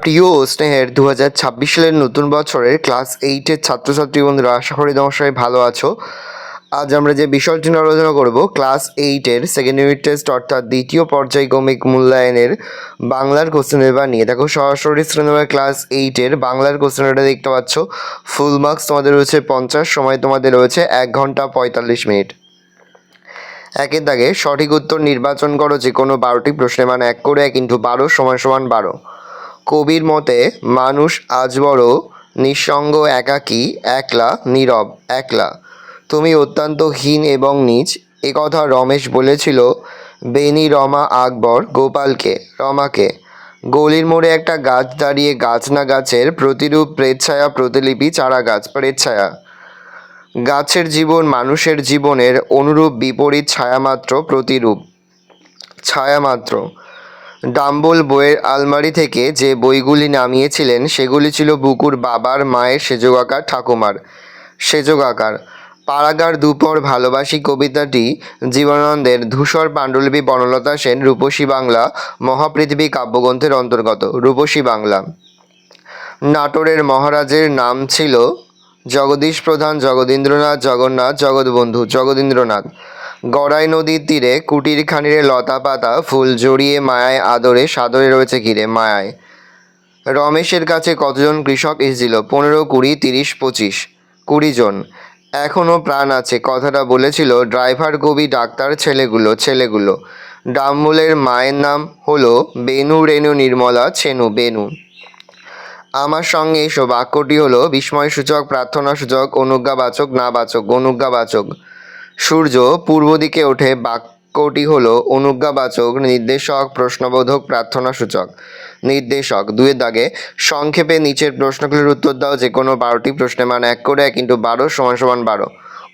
প্রিয় স্নেহের 2026 সালের নতুন বছরের ক্লাস 8-এর ছাত্রছাত্রী বন্ধুরা, আশা করি তোমার সবাই ভালো আছো। আজ আমরা যে বিষয়টি নিয়ে আলোচনা করব, ক্লাস 8-এর সেকেন্ড ইউনিট টেস্ট অর্থাৎ দ্বিতীয় পর্যায়ক্রমিক মূল্যায়নের বাংলার কোশ্চেন পেপার নিয়ে। দেখো, সরাসরি শ্রেণীর ক্লাস 8-এর বাংলার কোশ্চেন পেপারটা দেখতে পাচ্ছ। ফুল মার্কস তোমাদের রয়েছে 50, সময় তোমাদের রয়েছে 1 ঘন্টা 45 মিনিট। একের দাগে সঠিক উত্তর নির্বাচন করো যে কোনো 12টি প্রশ্নের মান 1 করে 1 × 12 = 12। কবির মতে মানুষ আজ বড় নিঃসঙ্গ, একাকী, একলা, নীরব, একলা। তুমি অত্যন্ত হীন এবং নীচ, একথা রমেশ বলেছিল বেনি রমা আকবর গোপালকে, রমাকে। গলির মোড়ে একটা গাছ দাঁড়িয়ে, গাছ না গাছের প্রতিরূপ, প্রেতছায়া, প্রতিলিপি, চারা গাছ, প্রেতছায়া। গাছের জীবন মানুষের জীবনের অনুরূপ, বিপরীত, ছায়ামাত্র, প্রতিরূপ, ছায়ামাত্র। ডাম্বল বইয়ের আলমারি থেকে যে বইগুলি নামিয়েছিলেন সেগুলি ছিল বুকুর বাবার, মায়ের, সেজকাকার, ঠাকুমার, সেজকাকার। পাড়াগার দুপর ভালোবাসি কবিতাটি জীবনানন্দের, ধূসর পাণ্ডুলিপি বনলতা সেন, রূপসী বাংলা মহাপৃথিবী কাব্যগ্রন্থের অন্তর্গত, রূপসী বাংলা। নাটোরের মহারাজের নাম ছিল জগদীশ প্রধান, জগদীন্দ্রনাথ, জগন্নাথ, জগৎবন্ধু, জগদীন্দ্রনাথ। গড়াই নদীর তীরে কুটির খানিরে লতা পাতা ফুল জড়িয়ে, মায়ায় আদরে সাদরে রয়েছে ঘিরে, মায়ায়। রমেশের কাছে কতজন কৃষক এসেছিল? 15, 20, 30, 25, 20 জন। এখনও প্রাণ আছে কথাটা বলেছিল ড্রাইভার, কবি, ডাক্তার, ছেলেগুলো। ডাম্বলের মায়ের নাম হলো বেনু, রেণু, নির্মলা, ছেনু, বেনু। আমার সঙ্গে এসো বাক্যটি হলো বিস্ময়সূচক, প্রার্থনাসূচক, অনুজ্ঞাবাচক, নাবাচক, অনুজ্ঞাবাচক। সূর্য পূর্ব দিকে ওঠে বাক্যটি হলো অনুজ্ঞাবাচক, নির্দেশক, প্রশ্নবোধক, প্রার্থনাসূচক, নির্দেশক। 2-এর দাগে সংক্ষেপে নিচের প্রশ্নগুলির উত্তর দাও যে কোনো 12টি প্রশ্নের মান 1 করে 1 × 12 = 12।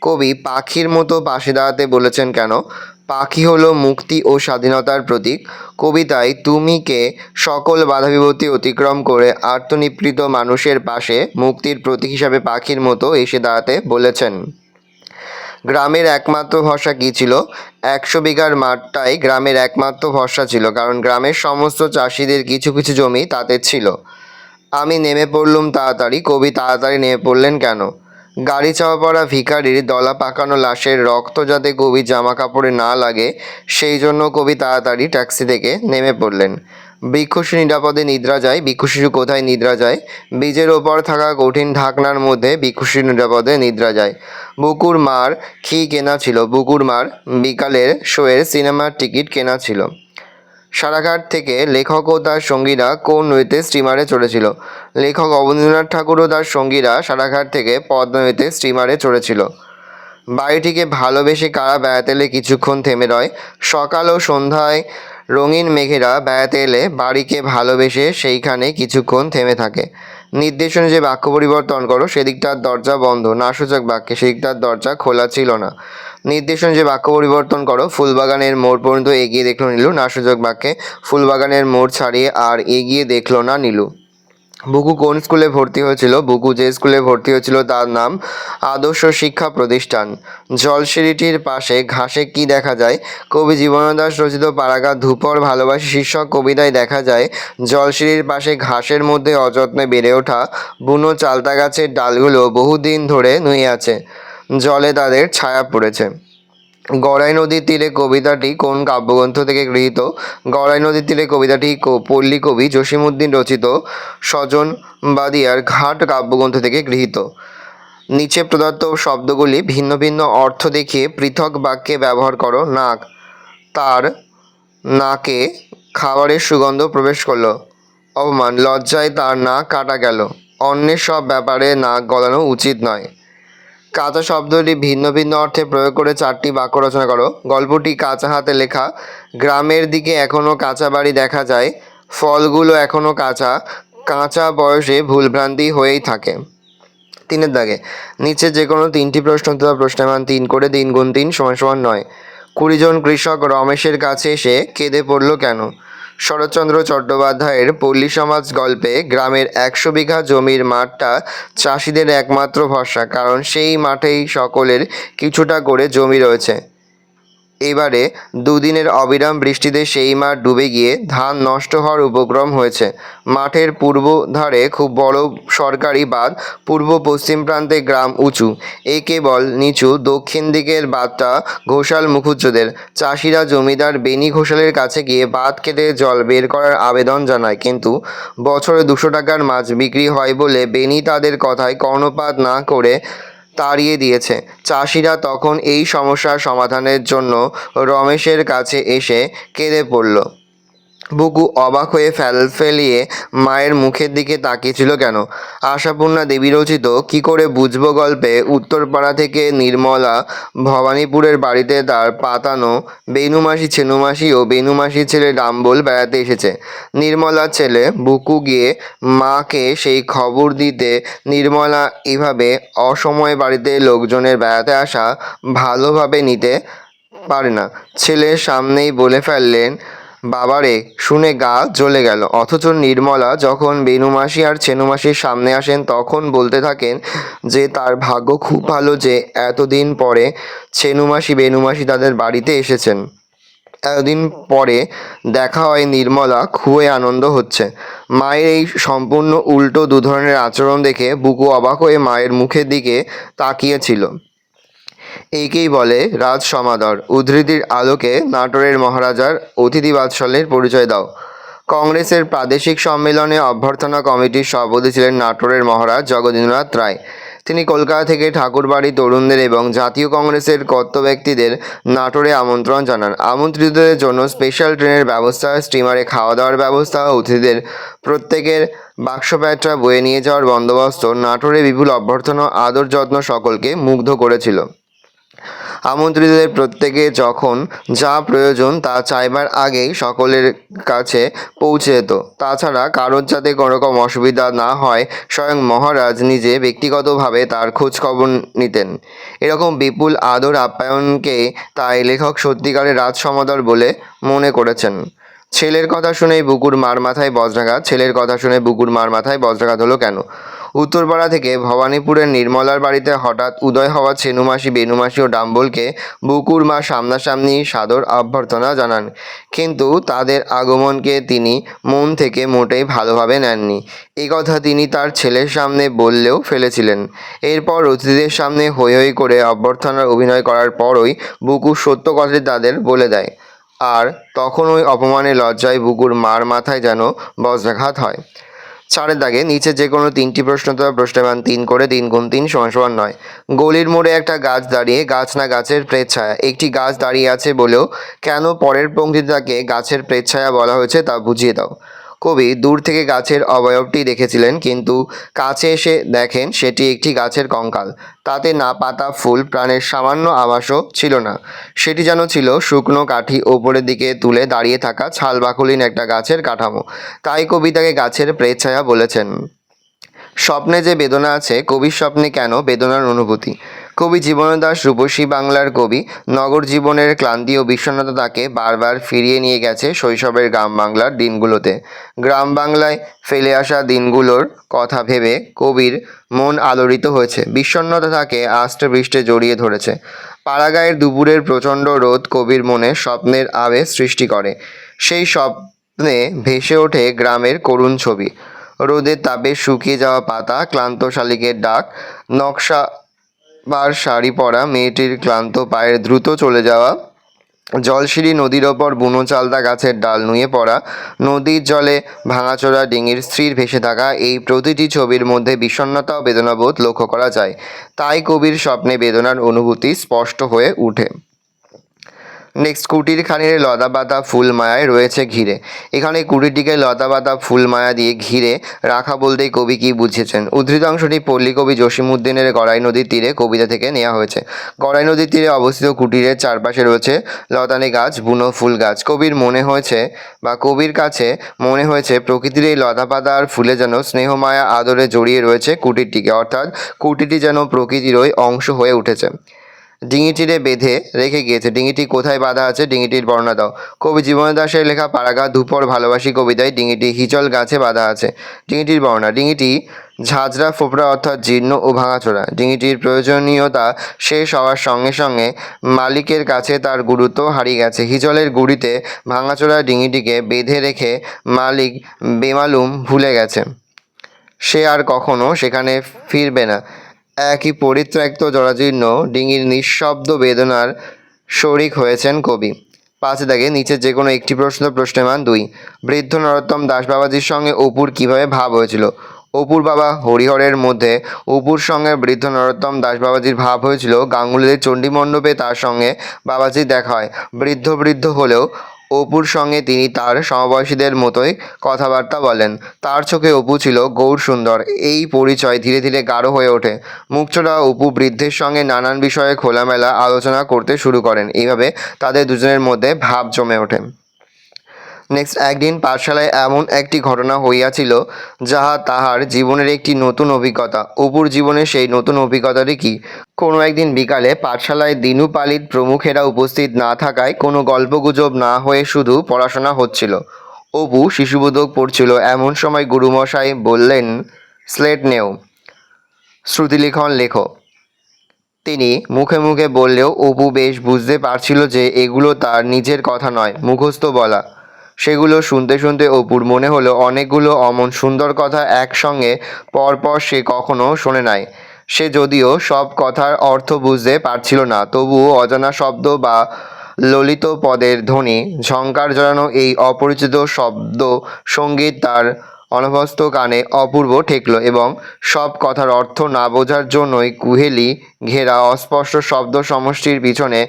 কবি পাখির মতো পাশে দাঁড়াতে বলেছেন কেন? পাখি হলো মুক্তি ও স্বাধীনতার প্রতীক। কবিতায় তুমিকে সকল বাধা বিপত্তি অতিক্রম করে আত্মনিপীড়িত মানুষের পাশে মুক্তির প্রতীক হিসাবে পাখির মতো এসে দাঁড়াতে বলেছেন। গ্রামের একমাত্র ভরসা কী ছিল? 100 বিঘার মাঠটাই গ্রামের একমাত্র ভরসা ছিল, কারণ গ্রামের সমস্ত চাষিদের কিছু কিছু জমি তাদের ছিল। আমি নেমে পড়লুম তাড়াতাড়ি। কবি তাড়াতাড়ি নেমে পড়লেন কেন? গাড়ি চাপা পড়া ভিখারির দলা পাকানো লাশের রক্ত যাতে কবির জামা কাপড়ে না লাগে সেই জন্য কবি তাড়াতাড়ি ট্যাক্সি থেকে নেমে পড়লেন। বৃক্ষশিশু নিরাপদে নিদ্রা যায়। বৃক্ষশিশু কোথায় নিদ্রা যায়? বীজের ওপর থাকা কঠিন ঢাকনার মধ্যে বৃক্ষশিশু নিরাপদে নিদ্রা যায়। বুকুর মার কি কেনা ছিল? বুকুর মার বিকালের শোয়ের সিনেমার টিকিট কেনা ছিল। সারাঘাট থেকে লেখক ও তার সঙ্গীরা কোন নদীতে স্টিমারে চড়েছিল? লেখক অবনীন্দ্রনাথ ঠাকুর ও তার সঙ্গীরা সারাঘাট থেকে পদ্মা নদীতে স্টিমারে চড়েছিল। বাড়িটিকে ভালোবেসে কারা বেড়াতে এলে কিছুক্ষণ থেমে রয়? সকাল ও সন্ধ্যায় রঙিন মেঘেরা বেড়াতে এলে বাড়িকে ভালোবেসে সেইখানে কিছুক্ষণ থেমে থাকে। নির্দেশ অনুযায়ী বাক্য পরিবর্তন করো। সেদিকটার দরজা বন্ধ, নাসূচক বাক্যে সেদিকটার দরজা খোলা ছিল না। নির্দেশ অনুযায়ী বাক্য পরিবর্তন করো। ফুলবাগানের মোড় পর্যন্ত এগিয়ে দেখলো নীলু, নাসূচক বাক্যে ফুলবাগানের মোড় ছাড়িয়ে আর এগিয়ে দেখলো না নীলু। বুকু কোন স্কুলে ভর্তি হয়েছিল? বুকু যে স্কুলে ভর্তি হয়েছিল তার নাম আদর্শ শিক্ষা প্রতিষ্ঠান। জলসিঁড়িটির পাশে ঘাসে কি দেখা যায়? কবি জীবনানন্দ দাশ রচিত পাড়াগাঁ ধূপর ভালোবাসি শীর্ষক কবিতায় দেখা যায় জলসিঁড়ির পাশে ঘাসের মধ্যে অযত্নে বেড়ে ওঠা বুনো চালতা গাছের ডালগুলো বহুদিন ধরে নুয়ে আছে, জলে তাদের ছায়া পড়েছে। গড়াই নদীর তীরে কবিতাটি কোন কাব্যগ্রন্থ থেকে গৃহীত? গড়াই নদীর তীরে কবিতাটি পল্লী কবি জসীমউদ্দীন রচিত সজন বাদিয়ার ঘাট কাব্যগ্রন্থ থেকে গৃহীত। নিচে প্রদত্ত শব্দগুলি ভিন্ন ভিন্ন অর্থ দেখিয়ে পৃথক বাক্যে ব্যবহার করো। নাক, তার নাকে খাবারের সুগন্ধ প্রবেশ করলো। অপমান, লজ্জায় তার নাক কাটা গেল। অন্যের সব ব্যাপারে নাক গলানো উচিত নয়। কাঁচা শব্দটি ভিন্ন ভিন্ন অর্থে প্রয়োগ করে 4টি বাক্য রচনা করো। গল্পটি কাঁচা হাতে লেখা। গ্রামের দিকে এখনও কাঁচা বাড়ি দেখা যায়। ফলগুলো এখনও কাঁচা। কাঁচা বয়সে ভুলভ্রান্তি হয়েই থাকে। 3-এর দাগে নিচে যে কোনো 3টি প্রশ্ন অথবা প্রশ্নের মান 3 করে 3 × 3 = 9। 20 জন কৃষক রমেশের কাছে এসে কেঁদে পড়ল কেন? শরৎচন্দ্র চট্টোপাধ্যায়ের পল্লী সমাজ গল্পে গ্রামের 100 বিঘা জমির মাঠটা চাষিদের একমাত্র ভরসা, কারণ সেই মাঠেই সকলের কিছুটা করে জমি রয়েছে। এবারে দুদিনের অবিরাম বৃষ্টিতে সেই মাঠ ডুবে গিয়ে ধান নষ্ট হওয়ার উপক্রম হয়েছে। মাঠের পূর্ব ধারে খুব বড় সরকারি বাঁধ, পূর্ব পশ্চিম প্রান্তে গ্রাম উঁচু, এ কেবল নিচু দক্ষিণ দিকের বাঁধটা ঘোষাল মুখুজ্জেদের। চাষিরা জমিদার বেনি ঘোষালের কাছে গিয়ে বাঁধ কেটে জল বের করার আবেদন জানায়, কিন্তু বছরে 200 টাকার মাছ বিক্রি হয় বলে বেনি তাদের কথায় কর্ণপাত না করে তাড়িয়ে দিয়েছে। চাষিরা তখন এই সমস্যার সমাধানের জন্য রমেশের কাছে এসে কেঁদে পড়ল। বুকু অবাক হয়ে ফেলিয়ে মায়ের মুখের দিকে তাকিয়েছিল কেন। আশাপূর্ণা দেবী রচিত কি করে বুঝবো গল্পে উত্তরপাড়া থেকে নির্মলা ভবানীপুরের বাড়িতে তার পাতানো বেনুমাসি ছেনুমাসি ও বেনুমাসির ছেলে ডাম্বল বেড়াতে এসেছে। নির্মলার ছেলে বুকু গিয়ে মাকে সেই খবর দিতে নির্মলা এভাবে অসময়ে বাড়িতে লোকজনের বেড়াতে আসা ভালোভাবে নিতে পারে না। ছেলের সামনেই বলে ফেললেন, বাবারে, শুনে গা জ্বলে গেল। অথচ নির্মলা যখন বেনুমাসি আর ছেনুমাসির সামনে আসেন তখন বলতে থাকেন যে তার ভাগ্য খুব ভালো যে এতদিন পরে ছেনুমাসি বেনুমাসি তাদের বাড়িতে এসেছেন। এতদিন পরে দেখা হয় নির্মলা খুবই আনন্দ হচ্ছে। মায়ের এই সম্পূর্ণ উল্টো দুধরনের আচরণ দেখে বুকু অবাক হয়ে মায়ের মুখের দিকে তাকিয়েছিল। একেই বলে রাজ সমাদর। উদ্ধৃতির আলোকে নাটোরের মহারাজার অতিথি বাৎসল্যের পরিচয় দাও। কংগ্রেসের প্রাদেশিক সম্মেলনে অভ্যর্থনা কমিটির সভাপতি ছিলেন নাটোরের মহারাজ জগদীন্দ্রনাথ রায়। তিনি কলকাতা থেকে ঠাকুরবাড়ি তরুণদের এবং জাতীয় কংগ্রেসের কর্ত ব্যক্তিদের নাটোরে আমন্ত্রণ জানান। আমন্ত্রিতদের জন্য স্পেশাল ট্রেনের ব্যবস্থা, স্টিমারে খাওয়া দাওয়ার ব্যবস্থা, অতিথিদের প্রত্যেকের বাক্সপ্যাঁটরা বয়ে নিয়ে যাওয়ার বন্দোবস্ত নাটোরে বিপুল অভ্যর্থনা আদর যত্ন সকলকে মুগ্ধ করেছিল। আমন্ত্রিতদের প্রত্যেকে যখন যা প্রয়োজন তা চাইবার আগেই সকলের কাছে পৌঁছে যেত। তাছাড়া কারোর যাতে কোনোরকম অসুবিধা না হয় স্বয়ং মহারাজ নিজে ব্যক্তিগতভাবে তার খোঁজ খবর নিতেন। এরকম বিপুল আদর আপ্যায়নকে তাই লেখক সত্যিকারের রাজসমাদর বলে মনে করেছেন। ছেলের কথা শুনেই বুকুর মার মাথায় বজ্রাঘাত। ছেলের কথা শুনে বুকুর মার মাথায় বজ্রাঘাত হলো কেন? উত্তরপাড়া থেকে ভবানীপুরের নির্মলার বাড়িতে হঠাৎ উদয় হওয়া ছেনুমাসি বেনুমাসি ও ডাম্বলকে বুকুর মা সামনাসামনি সাদর অভ্যর্থনা জানান, কিন্তু তাদের আগমনকে তিনি মন থেকে মোটেই ভালোভাবে নেননি। এই কথা তিনি তার ছেলের সামনে বললেও ফেলেছিলেন। এরপর অতিথিদের সামনে হৈ হৈ করে অভ্যর্থনার অভিনয় করার পরই বুকু সত্য কথাটি তাদের বলে দেয়। আর তখন ওই অপমানের লজ্জায় বুকুর মার মাথায় যেন বজ্রাঘাত হয়। 4 দাগে নিচে যে কোনো 3টি প্রশ্ন দেওয়া, প্রশ্নের মান 3 করে, 3 গুণ 3 = 9। গলির মোড়ে একটা গাছ দাঁড়িয়ে, গাছ না গাছের প্রেতছায়া। একটি গাছ দাঁড়িয়ে আছে বলেও কেন পরের পংক্তিতে তাকে গাছের প্রেতছায়া বলা হয়েছে তা বুঝিয়ে দাও। কবি দূর থেকে গাছের অবয়বটি দেখেছিলেন, কিন্তু কাছে এসে দেখেন সেটি একটি গাছের কঙ্কাল। তাতে না পাতা ফুল, প্রাণের সামান্য আভাসও ছিল না। সেটি যেন ছিল শুকনো কাঠি ওপরের দিকে তুলে দাঁড়িয়ে থাকা ছালবাকলিন একটা গাছের কাঠামো। তাই কবি তাকে গাছের প্রেতছায়া বলেছেন। স্বপ্নে যে বেদনা আছে, কবির স্বপ্নে কেন বেদনার অনুভূতি? কবি জীবনদাস রূপসী বাংলার কবি। নগর জীবনের ক্লান্তি ও বিষণ্ণতা তাকে বারবার ফিরিয়ে নিয়ে গেছে শৈশবের গ্রাম বাংলার দিনগুলোতে। গ্রাম বাংলায় ফেলে আসা দিনগুলোর কথা ভেবে কবির মন আলোড়িত হয়েছে। বিষণ্ণতা তাকে আষ্টে পৃষ্ঠে জড়িয়ে ধরেছে। পাড়াগাঁয়ের দুপুরের প্রচণ্ড রোদ কবির মনে স্বপ্নের আবেশ সৃষ্টি করে। সেই স্বপ্নে ভেসে ওঠে গ্রামের করুণ ছবি। রোদের তাপে শুকিয়ে যাওয়া পাতা, ক্লান্ত শালিকের ডাক, নকশাবার শাড়ি পরা মেয়েটির ক্লান্ত পায়ের দ্রুত চলে যাওয়া জলসিঁড়ি, নদীর ওপর বুনো চালতা গাছের ডাল নুয়ে পড়া, নদীর জলে ভাঙাচোরা ডিঙির স্থির ভেসে থাকা, এই প্রতিটি ছবির মধ্যে বিষণ্ণতা ও বেদনাবোধ লক্ষ্য করা যায়। তাই কবির স্বপ্নে বেদনার অনুভূতি স্পষ্ট হয়ে ওঠে। নেক্সট, কুটির খানির লতাপাতা ফুল মায়ায় রয়েছে ঘিরে। এখানে কুটিরটিকে লতাপাতা ফুল মায়া দিয়ে ঘিরে রাখা বলতেই কবি কী বুঝিয়েছেন? উদ্ধৃত অংশটি পল্লী কবি জসীমউদ্দীনের গড়াই নদীর তীরে কবিতা থেকে নেওয়া হয়েছে। গড়াই নদীর তীরে অবস্থিত কুটিরের চারপাশে রয়েছে লতানে গাছ, বুনো ফুল গাছ। কবির কাছে মনে হয়েছে প্রকৃতির এই লতাপাতা আর ফুলে যেন স্নেহমায়া আদরে জড়িয়ে রয়েছে কুটিরটিকে, অর্থাৎ কুটিরটি যেন প্রকৃতিরই অংশ হয়ে উঠেছে। ডিঙিটিরে বেঁধে রেখে গিয়েছে। ডিঙিটি কোথায় বাঁধা আছে? ডিঙিটির বর্ণনা দাও। কবি জীবন দাশের লেখা পারাগা ধূপর ভালোবাসি কবিতায় ডিঙিটি হিজল গাছে বাঁধা আছে। ডিঙিটির বর্ণনা: ডিঙিটি ঝাঁঝরা ফোপড়া অর্থাৎ জীর্ণ ও ভাঙাচোরা। ডিঙিটির প্রয়োজনীয়তা শেষ হওয়ার সঙ্গে সঙ্গে মালিকের কাছে তার গুরুত্ব হারিয়ে গেছে। হিজলের গুড়িতে ভাঙাচোরা ডিঙিটিকে বেঁধে রেখে মালিক বেমালুম ভুলে গেছে। সে আর কখনো সেখানে ফিরবে না। একই পরিত্যক্ত জরাজীর্ণ ডিঙির নিঃশব্দ বেদনার শরিক হয়েছেন কবি। 5 দাগে নিচে যে কোনো একটি প্রশ্নের মান 2। বৃদ্ধ নরোত্তম দাস বাবাজির সঙ্গে অপুর কীভাবে ভাব হয়েছিল? অপুর বাবা হরিহরের মধ্যে অপুর সঙ্গে বৃদ্ধ নরোত্তম দাস বাবাজির ভাব হয়েছিল গাঙ্গুলিদের চণ্ডীমণ্ডপে তার সঙ্গে বাবাজির দেখা হয়। বৃদ্ধ হলেও অপুর সঙ্গে তিনি তার সমবয়সীদের মতোই কথাবার্তা বলেন। তার চোখে অপু ছিল গৌর সুন্দর। এই পরিচয় ধীরে ধীরে গাঢ় হয়ে ওঠে। মুখচোরা অপু বৃদ্ধের সঙ্গে নানান বিষয়ে খোলামেলা আলোচনা করতে শুরু করেন। এইভাবে তাদের দুজনের মধ্যে ভাব জমে ওঠে। নেক্সট, একদিন পাঠশালায় এমন একটি ঘটনা হইয়াছিল যাহা তাহার জীবনের একটি নতুন অভিজ্ঞতা। অপুর জীবনে সেই নতুন অভিজ্ঞতাটি কি? কোনো একদিন বিকালে পাঠশালায় দিনু পালিত প্রমুখেরা উপস্থিত না থাকায় কোনো গল্পগুজব না হয়ে শুধু পড়াশোনা হচ্ছিল। অপু শিশুবোধক পড়ছিল। এমন সময় গুরুমশাই বললেন, স্লেট নেও, শ্রুতিলিখন লেখো। তিনি মুখে মুখে বললেও অপু বেশ বুঝতে পারছিল যে এগুলো তার নিজের কথা নয়, মুখস্থ বলা। সেগুলো শুনতে শুনতে অপুর মনে হলো অনেকগুলো অমন সুন্দর কথা একসঙ্গে পরপর সে কখনো শোনে নাই। সে যদিও সব কথার অর্থ বুঝতে পারছিল না, তবুও অজানা শব্দ বা ললিত পদের ধ্বনি, ঝংকার জড়ানো এই অপরিচিত শব্দ সঙ্গীত তার অনভ্যস্ত কানে অপূর্ব ঠেকল এবং সব কথার অর্থ না বোঝার জন্যই কুহেলি ঘেরা অস্পষ্ট শব্দ সমষ্টির পিছনে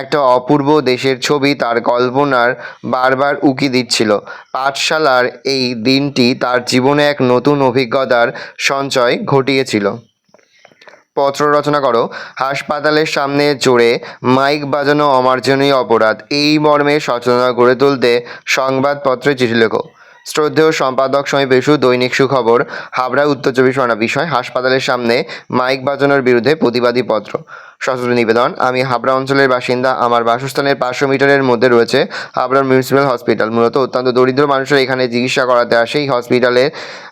একটা অপূর্ব দেশের ছবি তার কল্পনার বারবার উকি দিচ্ছিল। পাঠশালার এই দিনটি তার জীবনে এক নতুন অভিজ্ঞতার সঞ্চয় ঘটিয়েছিল। পত্র রচনা করো। হাসপাতালের সামনে জোরে মাইক বাজানো অমার্জনীয় অপরাধ, এই মর্মে সচেতনতা গড়ে তুলতে সংবাদপত্রে চিঠি লেখো। শ্রদ্ধেয় সম্পাদক সমীপেশু, দৈনিক সুখবর, হাবড়া, উত্তর 24 পরগনা। বিষয়: হাসপাতালের সামনে মাইক বাজানোর বিরুদ্ধে প্রতিবাদী পত্র। সশস্ত্র নিবেদন: আমি হাবড়া অঞ্চলের বাসিন্দা। আমার বাসস্থানের 500 মিটারের মধ্যে রয়েছে হাবড়া মিউনিসিপ্যাল হসপিটাল। মূলত অত্যন্ত দরিদ্র মানুষেরা এখানে চিকিৎসা করাতে আসে। এই হসপিটালের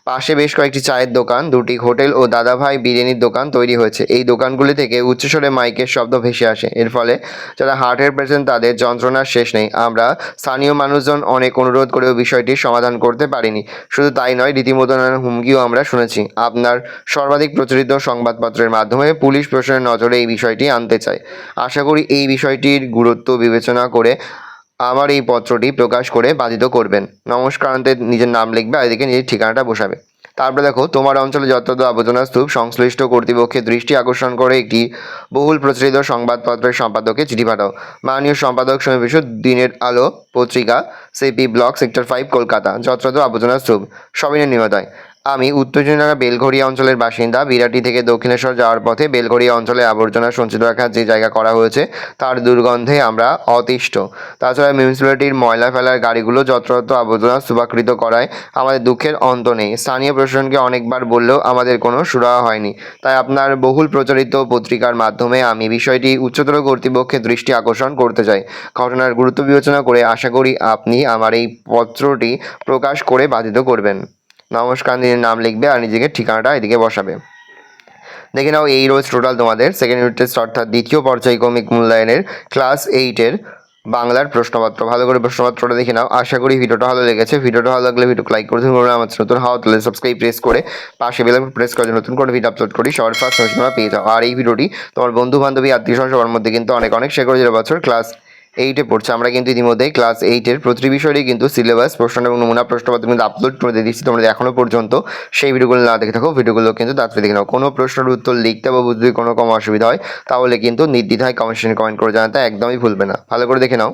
পাশে বেশ কয়েকটি চায়ের দোকান, 2টি হোটেল ও দাদাভাই বিরিয়ানির দোকান তৈরি হয়েছে। এই দোকানগুলি থেকে উচ্চস্বরে মাইকের শব্দ ভেসে আসে। এর ফলে যারা হার্টের পেশেন্ট তাদের যন্ত্রণার শেষ নেই। আমরা স্থানীয় মানুষজন অনেক অনুরোধ করেও বিষয়টির সমাধান করতে পারিনি। শুধু তাই নয়, রীতিমতো নানান হুমকিও আমরা শুনেছি। আপনার সর্বাধিক প্রচলিত সংবাদপত্রের মাধ্যমে পুলিশ প্রশাসনের নজরে এই বিষয়টি আনতে চাই। আশা করি এই বিষয়টির গুরুত্ব বিবেচনা করে আমার এই পত্রটি প্রকাশ করে বাধিত করবেন। নমস্কারান্তে নিজের নাম লিখবে, আর এদিকে নিজের ঠিকানাটা বসাবে। তারপরে দেখো, তোমার অঞ্চলে যত্রত আবর্জনা স্তূপ, সংশ্লিষ্ট কর্তৃপক্ষের দৃষ্টি আকর্ষণ করে একটি বহুল প্রচলিত সংবাদপত্রের সম্পাদককে চিঠি পাঠাও। মাননীয় সম্পাদক সমীপেশু, দিনের আলো পত্রিকা, সিপি ব্লক, সেক্টর 5, কলকাতা। যত্রত আবর্জনা স্তূপ, সবিনয় নির্মাতায়। আমি উত্তর চব্বিশ বেলঘরিয়া অঞ্চলের বাসিন্দা। বিরাটি থেকে দক্ষিণেশ্বর যাওয়ার পথে বেলঘরিয়া অঞ্চলে আবর্জনা সঞ্চিত রাখার যে জায়গা করা হয়েছে তার দুর্গন্ধে আমরা অতিষ্ঠ। তাছাড়া মিউনিসিপ্যালিটির ময়লা ফেলার গাড়িগুলো যত্রতত্র আবর্জনা স্তূপাকৃত করায় আমাদের দুঃখের অন্ত নেই। স্থানীয় প্রশাসনকে অনেকবার বললেও আমাদের কোনো সুরাহা হয়নি। তাই আপনার বহুল প্রচারিত পত্রিকার মাধ্যমে আমি বিষয়টি উচ্চতর কর্তৃপক্ষের দৃষ্টি আকর্ষণ করতে চাই। ঘটনার গুরুত্ব বিবেচনা করে আশা করি আপনি আমার এই পত্রটি প্রকাশ করে বাধিত করবেন। নমস্কার, নিজের নাম লিখবে আর নিজেকে ঠিকানাটা এদিকে বসাবে। দেখে নাও এই রোজ টোটাল তোমাদের সেকেন্ড ইউনিট টেস্ট অর্থাৎ দ্বিতীয় পর্যায়ক্রমিক মূল্যায়নের ক্লাস 8-এর বাংলার প্রশ্নপত্র। ভালো করে প্রশ্নপত্রটা দেখে নাও। আশা করি ভিডিওটা ভালো লেগেছে। ভিডিওটা ভালো লাগলে ভিডিও লাইক করে দিন। আমার নতুন হওয়া তাহলে সাবস্ক্রাইব প্রেস করে পাশে বেল আইকন প্রেস করে নতুন করে ভিডিও আপলোড করি সবার ফার্স্ট নোটিফিকেশন পেয়ে যাও। আর এই ভিডিওটি তোমার বন্ধু বান্ধবী আত্মীয় স্বজন সবার মধ্যে কিন্তু অনেক শেয়ার করে দিলে। বছর ক্লাস 8-এ পড়ছে। আমরা কিন্তু ইতিমধ্যেই ক্লাস 8-এর প্রতিটি বিষয়েরই কিন্তু সিলেবাস, প্রশ্ন এবং নমুনা প্রশ্নপত্র কিন্তু আপলোড করে দিচ্ছি। তোমরা এখনও পর্যন্ত সেই ভিডিওগুলো না দেখে থাকো, ভিডিওগুলো কিন্তু তাড়াতাড়ি দেখে নাও। কোনো প্রশ্নের উত্তর লিখতে বা বুঝতে কোনো কম অসুবিধা হয় তাহলে কিন্তু নির্দ্বিধায় কমেন্ট করে জানাতে একদমই ভুলবে না। ভালো করে দেখে নাও।